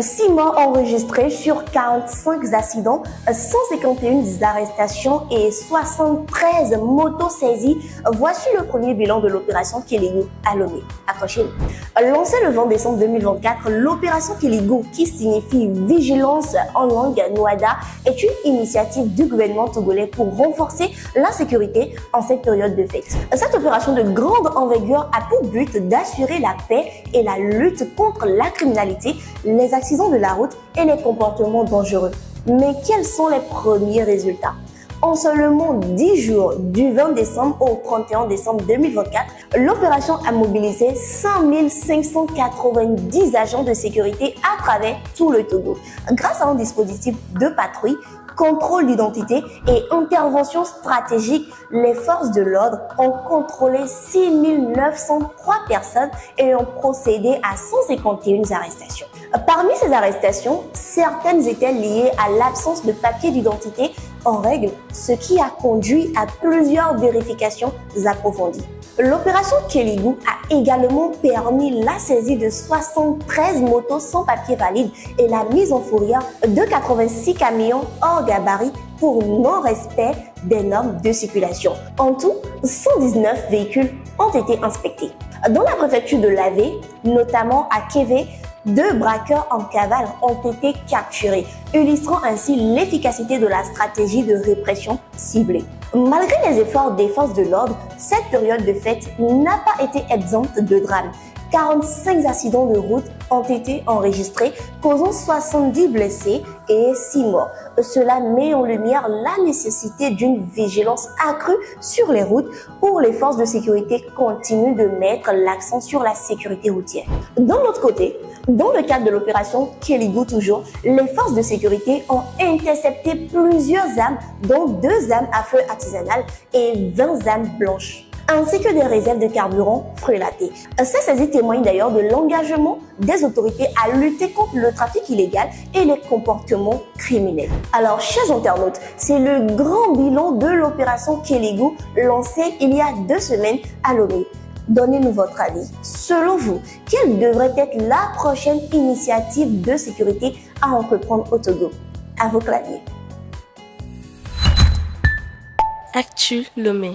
6 morts enregistrés sur 45 accidents, 151 arrestations et 73 motos saisies. Voici le premier bilan de l'opération Kéligo à Lomé. Accrochez-vous. Lancée le 20 décembre 2024, l'opération Kéligo, qui signifie vigilance en langue Nouada, est une initiative du gouvernement togolais pour renforcer la sécurité en cette période de fête. Cette opération de grande envergure a pour but d'assurer la paix et la lutte contre la criminalité, les accidents de la route et les comportements dangereux. Mais quels sont les premiers résultats? En seulement 10 jours, du 20 décembre au 31 décembre 2024, l'opération a mobilisé 5590 agents de sécurité à travers tout le Togo. Grâce à un dispositif de patrouille, contrôle d'identité et intervention stratégique, les forces de l'ordre ont contrôlé 6903 personnes et ont procédé à 151 arrestations. Parmi ces arrestations, certaines étaient liées à l'absence de papier d'identité en règle, ce qui a conduit à plusieurs vérifications approfondies. L'opération Kéligo a également permis la saisie de 73 motos sans papier valide et la mise en fourrière de 86 camions hors gabarit pour non-respect des normes de circulation. En tout, 119 véhicules ont été inspectés. Dans la préfecture de Lavé, notamment à Kévé, 2 braqueurs en cavale ont été capturés, illustrant ainsi l'efficacité de la stratégie de répression ciblée. Malgré les efforts des forces de l'ordre, cette période de fête n'a pas été exempte de drames. 45 accidents de route ont été enregistrés, causant 70 blessés et 6 morts. Cela met en lumière la nécessité d'une vigilance accrue sur les routes pour les forces de sécurité continuent de mettre l'accent sur la sécurité routière. D'un autre côté, dans le cadre de l'opération Kéligo toujours, les forces de sécurité ont intercepté plusieurs armes, dont 2 armes à feu artisanales et 20 armes blanches, ainsi que des réserves de carburant frelatées. Ces saisies témoignent d'ailleurs de l'engagement des autorités à lutter contre le trafic illégal et les comportements criminels. Alors, chers internautes, c'est le grand bilan de l'opération Kéligo lancée il y a 2 semaines à Lomé. Donnez-nous votre avis. Selon vous, quelle devrait être la prochaine initiative de sécurité à entreprendre au Togo? À vos claviers. Actu Lomé.